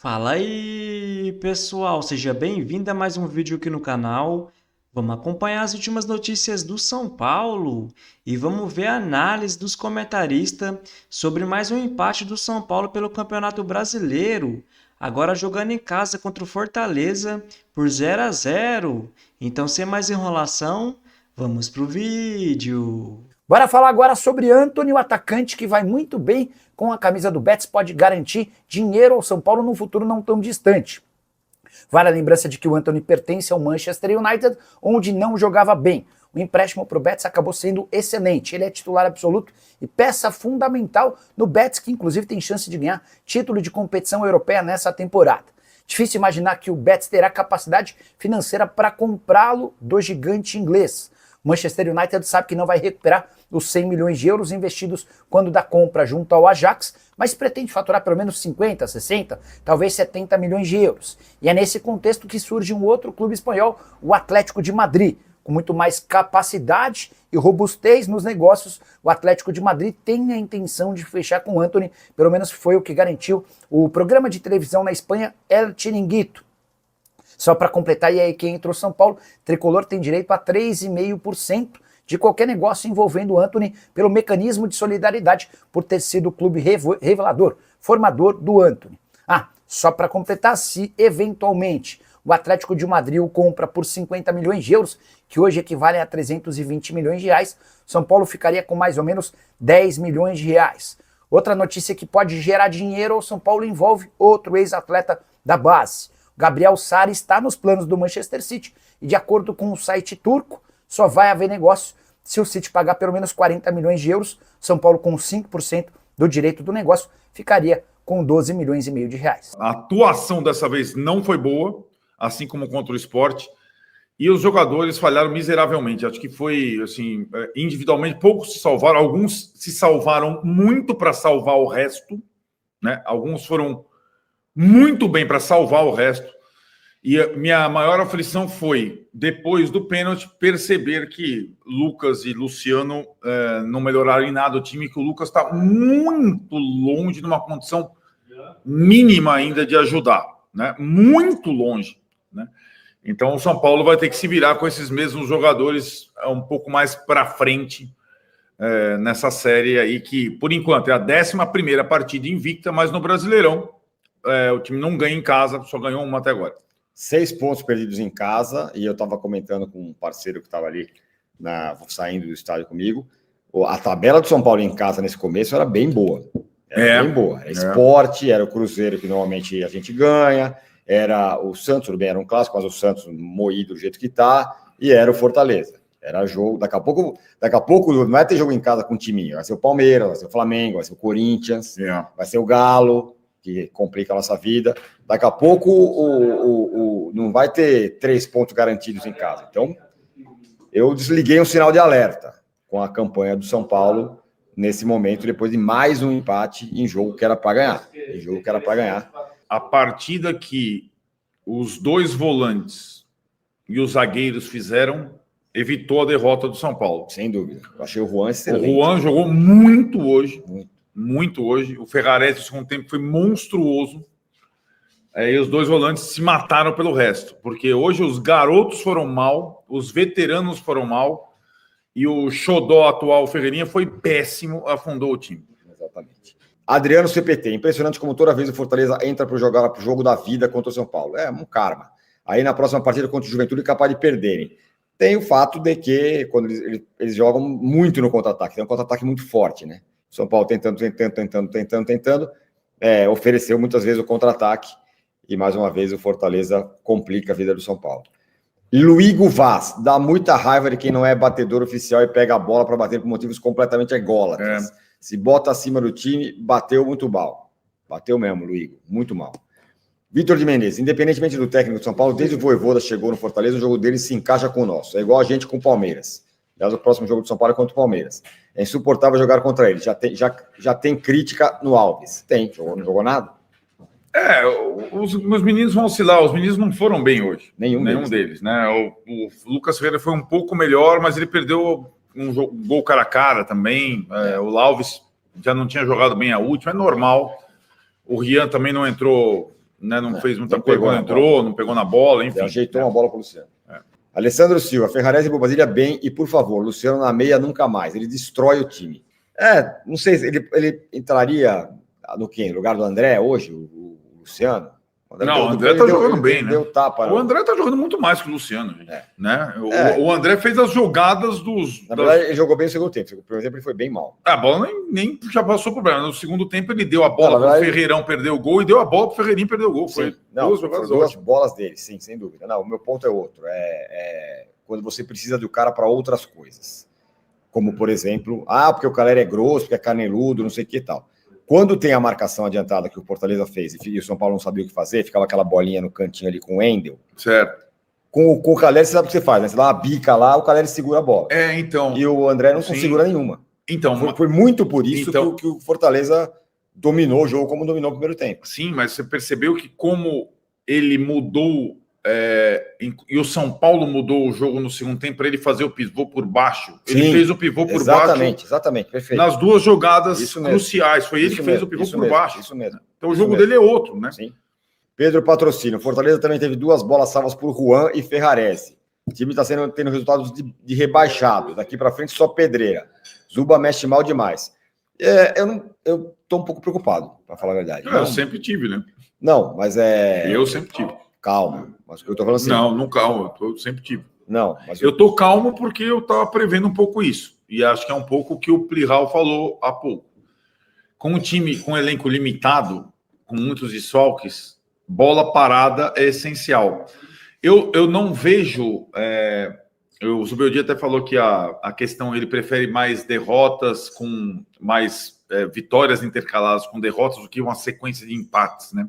Fala aí, pessoal, seja bem-vindo a mais um vídeo aqui no canal. Vamos acompanhar as últimas notícias do São Paulo e vamos ver a análise dos comentaristas sobre mais um empate do São Paulo pelo Campeonato Brasileiro, agora jogando em casa contra o Fortaleza por 0-0. Então, sem mais enrolação, vamos pro vídeo. Bora falar agora sobre Antony, o atacante que vai muito bem com a camisa do Betis, pode garantir dinheiro ao São Paulo num futuro não tão distante. Vale a lembrança de que o Antony pertence ao Manchester United, onde não jogava bem. O empréstimo para o Betis acabou sendo excelente. Ele é titular absoluto e peça fundamental no Betis, que inclusive tem chance de ganhar título de competição europeia nessa temporada. Difícil imaginar que o Betis terá capacidade financeira para comprá-lo do gigante inglês. O Manchester United sabe que não vai recuperar os 100 milhões de euros investidos quando da compra junto ao Ajax, mas pretende faturar pelo menos 50, 60, talvez 70 milhões de euros. E é nesse contexto que surge um outro clube espanhol, o Atlético de Madrid. Com muito mais capacidade e robustez nos negócios, o Atlético de Madrid tem a intenção de fechar com o Antony, pelo menos foi o que garantiu o programa de televisão na Espanha El Chiringuito. Só para completar, e aí que entrou São Paulo, Tricolor tem direito a 3,5% de qualquer negócio envolvendo o Antony pelo mecanismo de solidariedade por ter sido o clube revelador, formador do Antony. Só para completar, se eventualmente o Atlético de Madrid o compra por 50 milhões de euros, que hoje equivalem a 320 milhões de reais, São Paulo ficaria com mais ou menos 10 milhões de reais. Outra notícia que pode gerar dinheiro ao São Paulo envolve outro ex-atleta da base. Gabriel Sara está nos planos do Manchester City e, de acordo com o site turco, só vai haver negócio se o City pagar pelo menos 40 milhões de euros. São Paulo, com 5% do direito do negócio, ficaria com 12 milhões e meio de reais. A atuação dessa vez não foi boa, assim como contra o Sport, e os jogadores falharam miseravelmente. Acho que foi, assim, individualmente, poucos se salvaram, alguns se salvaram muito para salvar o resto, né? Alguns foram muito bem para salvar o resto. E a minha maior aflição foi, depois do pênalti, perceber que Lucas e Luciano não melhoraram em nada o time, que o Lucas está muito longe, numa condição mínima ainda de ajudar, né? Muito longe, né? Então o São Paulo vai ter que se virar com esses mesmos jogadores um pouco mais para frente nessa série aí, que por enquanto é a 11ª partida invicta, mas no Brasileirão o time não ganha em casa, só ganhou uma até agora. 6 pontos perdidos em casa, e eu estava comentando com um parceiro que estava ali saindo do estádio comigo. A tabela do São Paulo em casa nesse começo era bem boa. Era bem boa. Era Sport, era o Cruzeiro, que normalmente a gente ganha, era o Santos, tudo bem, era um clássico, mas o Santos moído do jeito que está, e era o Fortaleza. Era jogo, daqui a pouco não vai ter jogo em casa com um timinho, vai ser o Palmeiras, vai ser o Flamengo, vai ser o Corinthians, vai ser o Galo, que complica a nossa vida. Daqui a pouco não vai ter 3 pontos garantidos em casa. Então, eu desliguei um sinal de alerta com a campanha do São Paulo nesse momento, depois de mais um empate em jogo que era para ganhar. A partida que os 2 volantes e os zagueiros fizeram evitou a derrota do São Paulo. Sem dúvida. Eu achei o Juan excelente. O Juan jogou muito hoje. Muito hoje. O Ferrarese, no segundo tempo, foi monstruoso. E os 2 volantes se mataram pelo resto. Porque hoje os garotos foram mal, os veteranos foram mal, e o xodó atual, o Ferreirinha, foi péssimo, afundou o time. Exatamente. Adriano CPT, impressionante como toda vez o Fortaleza entra para jogar o jogo da vida contra o São Paulo. É um karma. Aí na próxima partida contra o Juventude é capaz de perderem. Tem o fato de que quando eles jogam muito no contra-ataque, tem um contra-ataque muito forte, né? São Paulo tentando, ofereceu muitas vezes o contra-ataque, e mais uma vez o Fortaleza complica a vida do São Paulo. Luigo Vaz, dá muita raiva de quem não é batedor oficial e pega a bola para bater por motivos completamente ególatras. Se bota acima do time, bateu muito mal. Bateu mesmo, Luigo, muito mal. Vitor de Menezes, independentemente do técnico do São Paulo, desde o Vojvoda chegou no Fortaleza, o jogo dele se encaixa com o nosso. É igual a gente com o Palmeiras. Aliás, o próximo jogo do São Paulo é contra o Palmeiras. É insuportável jogar contra ele. Já tem crítica no Alves. Não jogou nada? Os meninos vão oscilar. Os meninos não foram bem hoje. Nenhum deles, né? O Lucas Ferreira foi um pouco melhor, mas ele perdeu um gol cara a cara também. O Alves já não tinha jogado bem a última. É normal. O Rian também não entrou né? Não fez muita não coisa pegou quando na entrou, não pegou na bola, enfim. Ele ajeitou uma bola para o Luciano. Alessandro Silva, Ferrarese e Bobadilha bem, e por favor, Luciano na meia nunca mais. Ele destrói o time. Não sei se ele entraria no quê? No lugar do André hoje, o Luciano? Não, o André tá jogando bem, né? Deu tapa, o André tá jogando muito mais que o Luciano, gente, né? O André fez as jogadas dos... Na verdade, ele jogou bem no segundo tempo. No primeiro tempo ele foi bem mal. A bola nem já passou por problema. No segundo tempo ele deu a bola para o Ferreirão perder o gol e deu a bola para o Ferreirinho perder o gol. Foi duas bolas dele, sim, sem dúvida. Não, o meu ponto é outro. Quando você precisa do cara para outras coisas. Como, por exemplo, porque o Calera é grosso, porque é caneludo, não sei o que e tal. Quando tem a marcação adiantada que o Fortaleza fez e o São Paulo não sabia o que fazer, ficava aquela bolinha no cantinho ali com o Wendel. Certo. Com o Calera, você sabe o que você faz, né? Você dá uma bica lá, o Calera segura a bola. Então. E o André não segura nenhuma. Então, foi muito por isso que o Fortaleza dominou o jogo como dominou o primeiro tempo. Sim, mas você percebeu que como ele mudou e o São Paulo mudou o jogo no segundo tempo para ele fazer o pivô por baixo. Ele fez o pivô por baixo. Exatamente, perfeito. Nas duas jogadas cruciais. Foi ele que fez o pivô por baixo. Isso mesmo. Então o jogo dele é outro, né? Sim. Pedro Patrocínio. Fortaleza também teve 2 bolas salvas por Juan e Ferrarese. O time está tendo resultados de rebaixado. Daqui para frente só pedreira. Zuba mexe mal demais. Eu tô um pouco preocupado, para falar a verdade. Eu sempre tive, né? Não, mas Eu sempre tive. Calma. Mas o que eu tô falando assim. Não calma. Eu sempre tive. Não, mas eu tô calmo porque eu tava prevendo um pouco isso. E acho que é um pouco o que o Plihal falou há pouco. Com um time com um elenco limitado, com muitos desfalques, bola parada é essencial. Eu não vejo... o Zubeldia até falou que a questão, ele prefere mais derrotas com mais vitórias intercaladas com derrotas do que uma sequência de empates, né?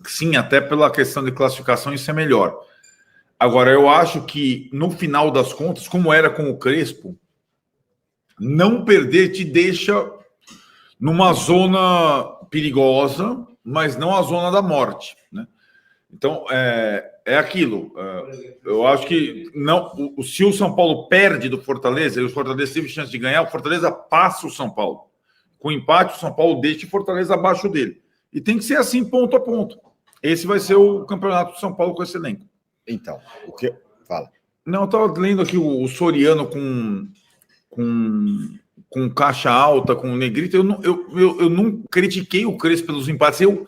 Sim, até pela questão de classificação isso é melhor. Agora, eu acho que no final das contas, como era com o Crespo, não perder te deixa numa zona perigosa, mas não a zona da morte, né? Então, é aquilo. Eu acho que se o São Paulo perde do Fortaleza, e o Fortaleza teve chance de ganhar, o Fortaleza passa o São Paulo. Com empate, o São Paulo deixa o Fortaleza abaixo dele. E tem que ser assim, ponto a ponto. Esse vai ser o campeonato do São Paulo com esse elenco. Então, o que... Fala. Não, eu estava lendo aqui o Soriano com caixa alta, com negrito. Eu não critiquei o Crespo pelos empates. Eu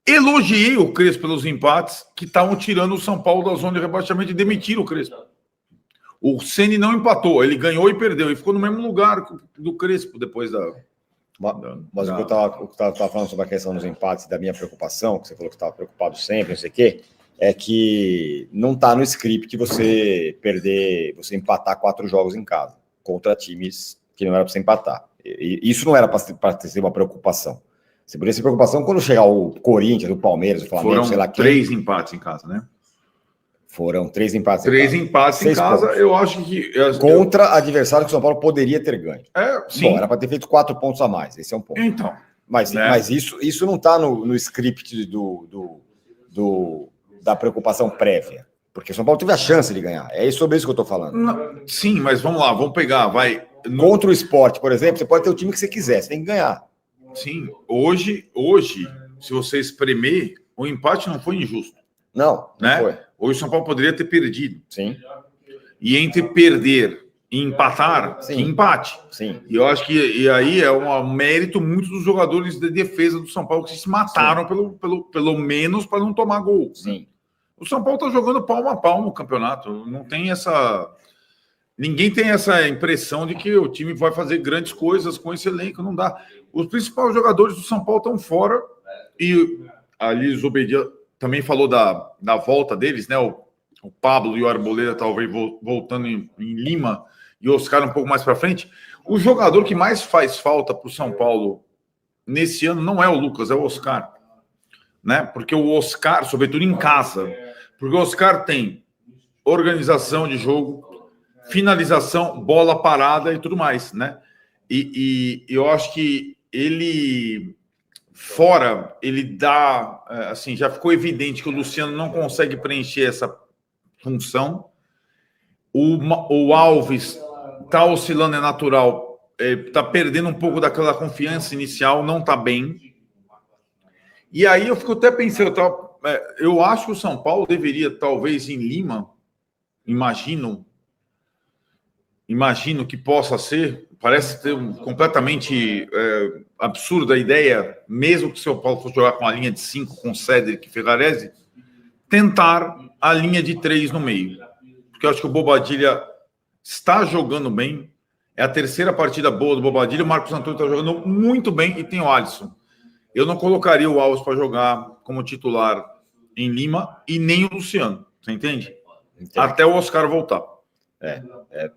elogiei o Crespo pelos empates que estavam tirando o São Paulo da zona de rebaixamento e demitiram o Crespo. O Ceni não empatou, ele ganhou e perdeu. E ficou no mesmo lugar do Crespo depois da... Mas o que eu estava falando sobre a questão dos empates e da minha preocupação, que você falou que estava preocupado sempre, não sei o quê, é que não está no script você você empatar 4 jogos em casa contra times que não era para você empatar. E isso não era para ser uma preocupação. Você poderia ser preocupação quando chegar o Corinthians, o Palmeiras, o Flamengo, Foram sei lá. 3 empates em casa, né? Foram 3 empates em 3 casa. empates em casa, pontos. Eu acho que... Contra adversário que o São Paulo poderia ter ganho. Sim. Bom, era para ter feito 4 pontos a mais, esse é um ponto. Então. Mas isso não está no script da preocupação prévia. Porque o São Paulo teve a chance de ganhar. É sobre isso que eu estou falando. Não, sim, mas vamos lá, vamos pegar. Contra o Sport, por exemplo, você pode ter o time que você quiser, você tem que ganhar. Sim, hoje, se você espremer, o empate não foi injusto. Não foi. Hoje o São Paulo poderia ter perdido. Sim. E entre perder e empatar, que empate. Sim. E eu acho que aí é um mérito muito dos jogadores de defesa do São Paulo que se mataram pelo menos para não tomar gol. Sim. O São Paulo está jogando palmo a palmo o campeonato. Não tem essa... Ninguém tem essa impressão de que o time vai fazer grandes coisas com esse elenco. Não dá. Os principais jogadores do São Paulo estão fora. E ali o Zobedia também falou da volta deles, né? O Pablo e o Arboleda talvez voltando em Lima e o Oscar um pouco mais para frente. O jogador que mais faz falta para o São Paulo nesse ano não é o Lucas, é o Oscar. Né? Porque o Oscar, sobretudo em casa, porque o Oscar tem organização de jogo, finalização, bola parada e tudo mais, né? E eu acho que ele fora, ele dá, assim, já ficou evidente que o Luciano não consegue preencher essa função. O Alves tá oscilando, é natural, tá perdendo um pouco daquela confiança inicial, não tá bem. E aí eu fico até pensando, eu acho que o São Paulo deveria, talvez, em Lima, imagino que possa ser, parece ter completamente absurda a ideia, mesmo que o São Paulo fosse jogar com a linha de 5, com Cédric e Ferrarese, tentar a linha de 3 no meio. Porque eu acho que o Bobadilla está jogando bem, é a terceira partida boa do Bobadilla, o Marcos Antônio está jogando muito bem e tem o Alisson. Eu não colocaria o Alves para jogar como titular em Lima e nem o Luciano, você entende? Até o Oscar voltar.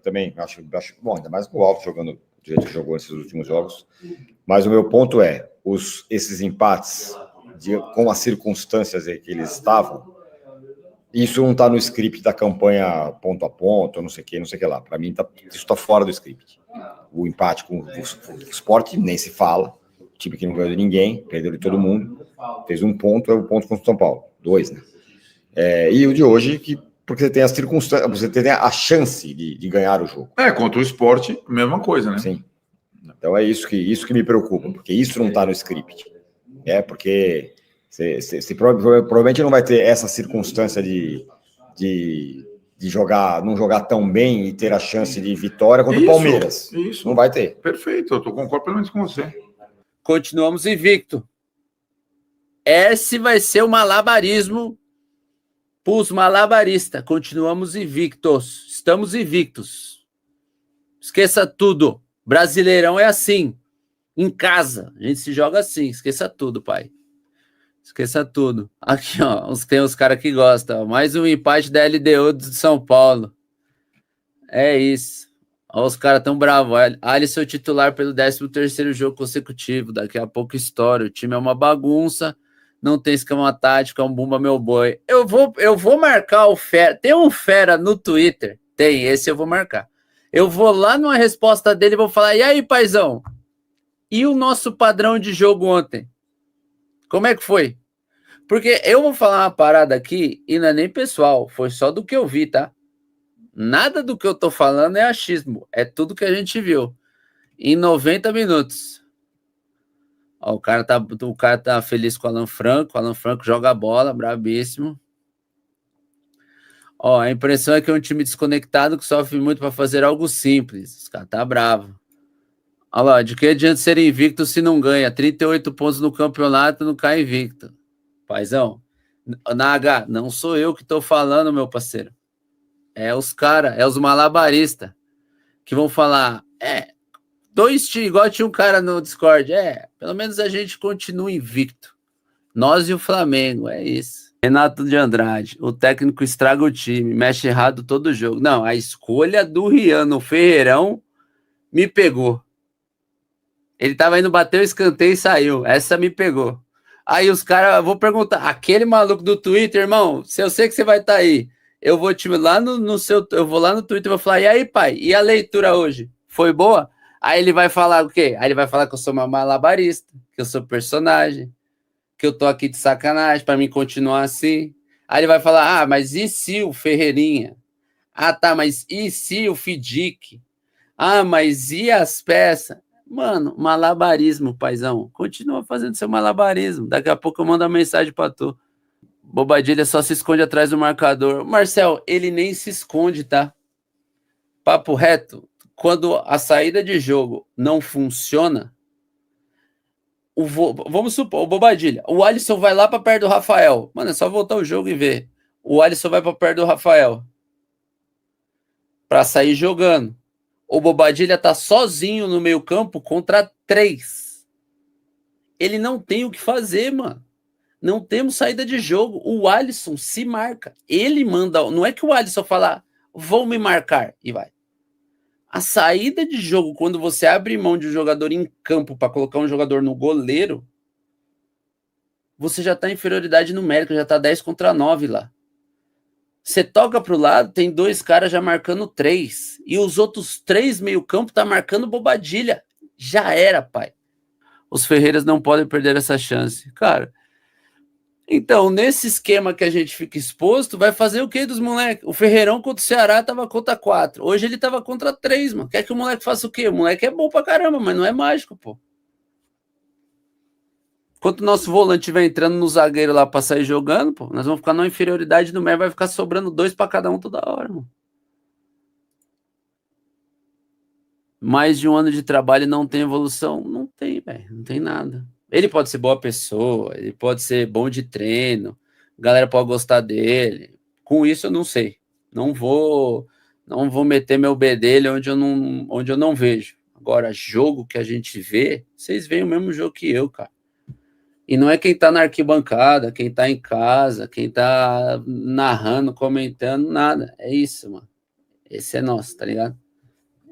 Também acho bom, ainda mais com o Alves jogando do jeito que jogou nesses últimos jogos. Mas o meu ponto é, esses empates com as circunstâncias em que eles estavam, isso não está no script da campanha ponto a ponto, não sei o que lá. Para mim, isso está fora do script. O empate com o Sport nem se fala. Time que não ganhou de ninguém, perdeu de todo mundo, fez um ponto, é o ponto contra o São Paulo, 2, né? E o de hoje, porque você tem as circunstâncias, você tem a chance de ganhar o jogo. Contra o Sport, mesma coisa, né? Sim. Então é isso que me preocupa, porque isso não está no script. Porque você provavelmente não vai ter essa circunstância de não jogar tão bem e ter a chance de vitória contra o Palmeiras. Isso. Não vai ter. Perfeito, eu concordo plenamente com você. Continuamos invicto. Esse vai ser o malabarismo pros malabaristas. Continuamos invictos. Estamos invictos. Esqueça tudo. Brasileirão é assim. Em casa. A gente se joga assim. Esqueça tudo, pai. Esqueça tudo. Aqui, ó. Tem os caras que gostam. Mais um empate da LDU de São Paulo. É isso. Olha, os caras tão bravos. Alisson titular pelo 13º jogo consecutivo. Daqui a pouco estoura. O time é uma bagunça. Não tem esquema tático. É um bumba meu boi. Eu vou marcar o fera. Tem um fera no Twitter? Tem. Esse eu vou marcar. Eu vou lá numa resposta dele e vou falar: e aí, paizão? E o nosso padrão de jogo ontem? Como é que foi? Porque eu vou falar uma parada aqui e não é nem pessoal. Foi só do que eu vi, tá? Nada do que eu tô falando é achismo. É tudo que a gente viu. Em 90 minutos. Ó, o cara tá feliz com o Alan Franco. O Alan Franco joga a bola, brabíssimo. Ó, a impressão é que é um time desconectado que sofre muito para fazer algo simples. Os caras tá bravo. Olha lá, de que adianta ser invicto se não ganha? 38 pontos no campeonato, não cai invicto. Paizão, Naga, não sou eu que tô falando, meu parceiro. É os caras, é os malabaristas que vão falar, dois times, igual tinha um cara no Discord, pelo menos a gente continua invicto. Nós e o Flamengo, é isso. Renato de Andrade, o técnico estraga o time, mexe errado todo jogo. Não, a escolha do Rian no Ferreirão me pegou. Ele tava indo bater o escanteio e saiu. Essa me pegou. Aí os caras, vou perguntar, aquele maluco do Twitter, irmão, se eu sei que você vai estar aí, eu vou lá eu vou lá no Twitter e vou falar, e aí, pai, e a leitura hoje? Foi boa? Aí ele vai falar o quê? Aí ele vai falar que eu sou uma malabarista, que eu sou personagem, que eu tô aqui de sacanagem pra mim continuar assim. Aí ele vai falar, mas e se o Ferreirinha? Ah, tá, mas e se o Fidic? Ah, mas e as peças? Mano, malabarismo, paizão. Continua fazendo seu malabarismo. Daqui a pouco eu mando uma mensagem pra tu. Bobadilha só se esconde atrás do marcador. Marcel, ele nem se esconde, tá? Papo reto. Quando a saída de jogo não funciona, vamos supor, o Bobadilha, o Alisson vai lá pra perto do Rafael. Mano, é só voltar o jogo e ver. O Alisson vai pra perto do Rafael pra sair jogando. O Bobadilha tá sozinho no meio campo contra 3. Ele não tem o que fazer, mano. Não temos saída de jogo. O Alisson se marca. Ele manda. Não é que o Alisson fala, vou me marcar e vai. A saída de jogo, quando você abre mão de um jogador em campo para colocar um jogador no goleiro, você já tá em inferioridade numérica, já tá 10 contra 9 lá. Você toca pro lado, tem 2 caras já marcando 3. E os outros 3 meio-campo tá marcando Bobadilha. Já era, pai. Os Ferreiras não podem perder essa chance. Cara, então, nesse esquema que a gente fica exposto, vai fazer o que dos moleques? O Ferreirão contra o Ceará tava contra 4. Hoje ele tava contra 3, mano. Quer que o moleque faça o quê? O moleque é bom pra caramba, mas não é mágico, pô. Enquanto o nosso volante estiver entrando no zagueiro lá pra sair jogando, pô, nós vamos ficar numa inferioridade numérica, vai ficar sobrando 2 pra cada um toda hora, mano. Mais de um ano de trabalho e não tem evolução? Não tem, velho. Não tem nada. Ele pode ser boa pessoa, ele pode ser bom de treino, a galera pode gostar dele. Com isso eu não sei. Não vou meter meu bedelho onde eu não vejo. Agora, jogo que a gente vê, vocês veem o mesmo jogo que eu, cara. E não é quem tá na arquibancada, quem tá em casa, quem tá narrando, comentando, nada. É isso, mano. Esse é nosso, tá ligado?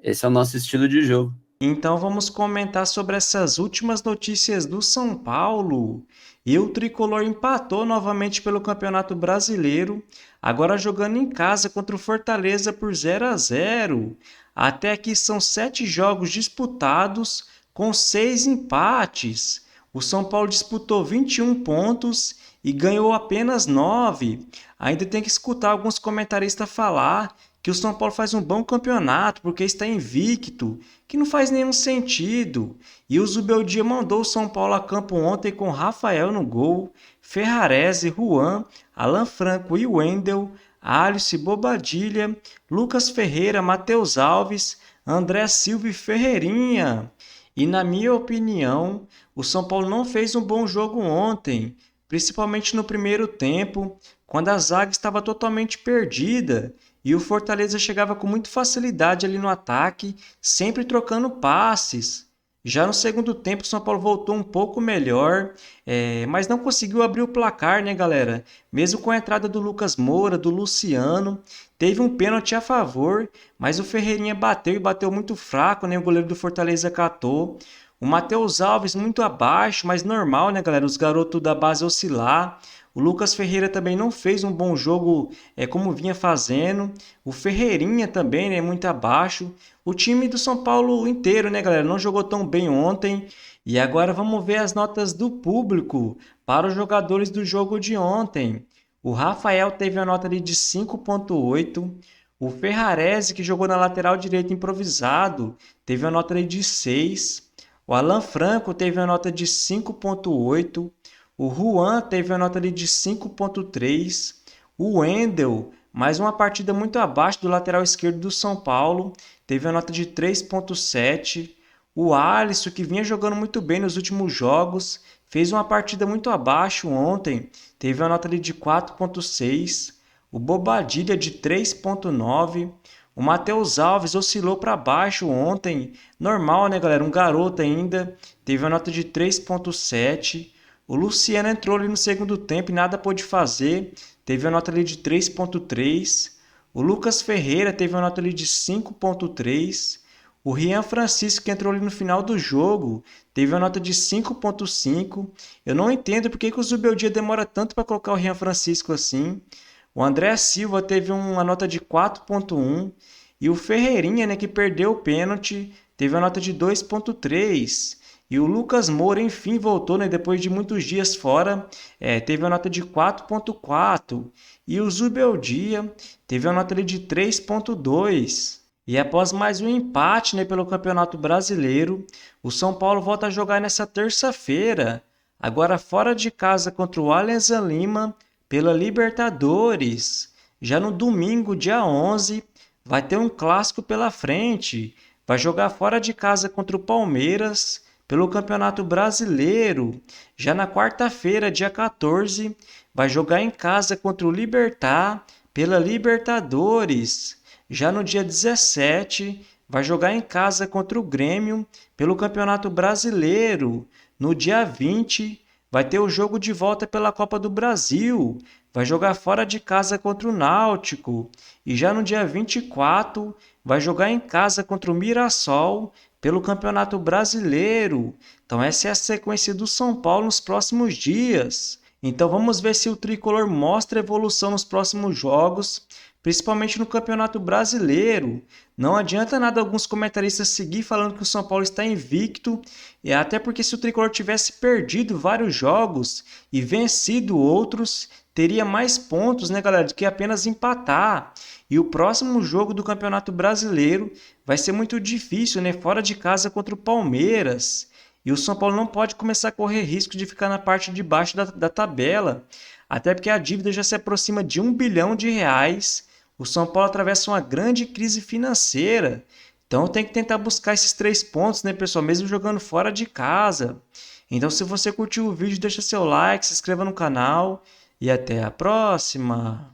Esse é o nosso estilo de jogo. Então vamos comentar sobre essas últimas notícias do São Paulo. E o Tricolor empatou novamente pelo Campeonato Brasileiro, agora jogando em casa contra o Fortaleza por 0-0. Até aqui são 7 jogos disputados, com 6 empates. O São Paulo disputou 21 pontos e ganhou apenas 9. Ainda tem que escutar alguns comentaristas falar que o São Paulo faz um bom campeonato porque está invicto, que não faz nenhum sentido. E o Zubeldia mandou o São Paulo a campo ontem com Rafael no gol, Ferrarese, Juan, Alan Franco e Wendel, Alisson, Bobadilha, Lucas Ferreira, Matheus Alves, André Silva e Ferreirinha. E na minha opinião, o São Paulo não fez um bom jogo ontem, principalmente no primeiro tempo, quando a zaga estava totalmente perdida e o Fortaleza chegava com muita facilidade ali no ataque, sempre trocando passes. Já no segundo tempo, o São Paulo voltou um pouco melhor, mas não conseguiu abrir o placar, né, galera? Mesmo com a entrada do Lucas Moura, do Luciano, teve um pênalti a favor, mas o Ferreirinha bateu e bateu muito fraco, né? O goleiro do Fortaleza catou. O Matheus Alves muito abaixo, mas normal, né, galera? Os garotos da base oscilar. O Lucas Ferreira também não fez um bom jogo como vinha fazendo. O Ferreirinha também, né, muito abaixo. O time do São Paulo inteiro, né, galera, não jogou tão bem ontem. E agora vamos ver as notas do público para os jogadores do jogo de ontem. O Rafael teve a nota ali de 5.8. O Ferrarese, que jogou na lateral direita improvisado, teve a nota ali de 6. O Alan Franco teve a nota de 5.8. O Juan teve a nota ali de 5.3. O Wendel, mais uma partida muito abaixo do lateral esquerdo do São Paulo, teve a nota de 3.7. O Alisson, que vinha jogando muito bem nos últimos jogos, fez uma partida muito abaixo ontem, teve a nota ali de 4.6. O Bobadilha de 3.9. O Matheus Alves oscilou para baixo ontem, normal, né, galera? Um garoto ainda, teve a nota de 3.7. O Luciano entrou ali no segundo tempo e nada pôde fazer, teve a nota ali de 3.3. O Lucas Ferreira teve a nota ali de 5.3. O Rian Francisco, que entrou ali no final do jogo, teve a nota de 5.5. Eu não entendo por que o Zubeldia demora tanto para colocar o Rian Francisco assim. O André Silva teve uma nota de 4.1. E o Ferreirinha, né, que perdeu o pênalti, teve a nota de 2.3. E o Lucas Moura, enfim, voltou, né, depois de muitos dias fora, teve a nota de 4.4. E o Zubeldia teve a nota ali de 3.2. E após mais um empate, né, pelo Campeonato Brasileiro, o São Paulo volta a jogar nessa terça-feira, agora fora de casa contra o Alianza Lima, pela Libertadores. Já no domingo, dia 11, vai ter um clássico pela frente. Vai jogar fora de casa contra o Palmeiras pelo Campeonato Brasileiro. Já na quarta-feira, dia 14, vai jogar em casa contra o Libertad pela Libertadores. Já no dia 17, vai jogar em casa contra o Grêmio pelo Campeonato Brasileiro. No dia 20, vai ter o jogo de volta pela Copa do Brasil. Vai jogar fora de casa contra o Náutico. E já no dia 24, vai jogar em casa contra o Mirassol pelo Campeonato Brasileiro. Então essa é a sequência do São Paulo nos próximos dias. Então vamos ver se o Tricolor mostra evolução nos próximos jogos, principalmente no Campeonato Brasileiro. Não adianta nada alguns comentaristas seguir falando que o São Paulo está invicto, e até porque se o Tricolor tivesse perdido vários jogos e vencido outros, teria mais pontos, né, galera, do que apenas empatar. E o próximo jogo do Campeonato Brasileiro vai ser muito difícil, né, fora de casa contra o Palmeiras. E o São Paulo não pode começar a correr risco de ficar na parte de baixo da tabela, até porque a dívida já se aproxima de R$ 1 bilhão. O São Paulo atravessa uma grande crise financeira. Então tem que tentar buscar esses 3 pontos, né, pessoal? Mesmo jogando fora de casa. Então, se você curtiu o vídeo, deixa seu like, se inscreva no canal e até a próxima!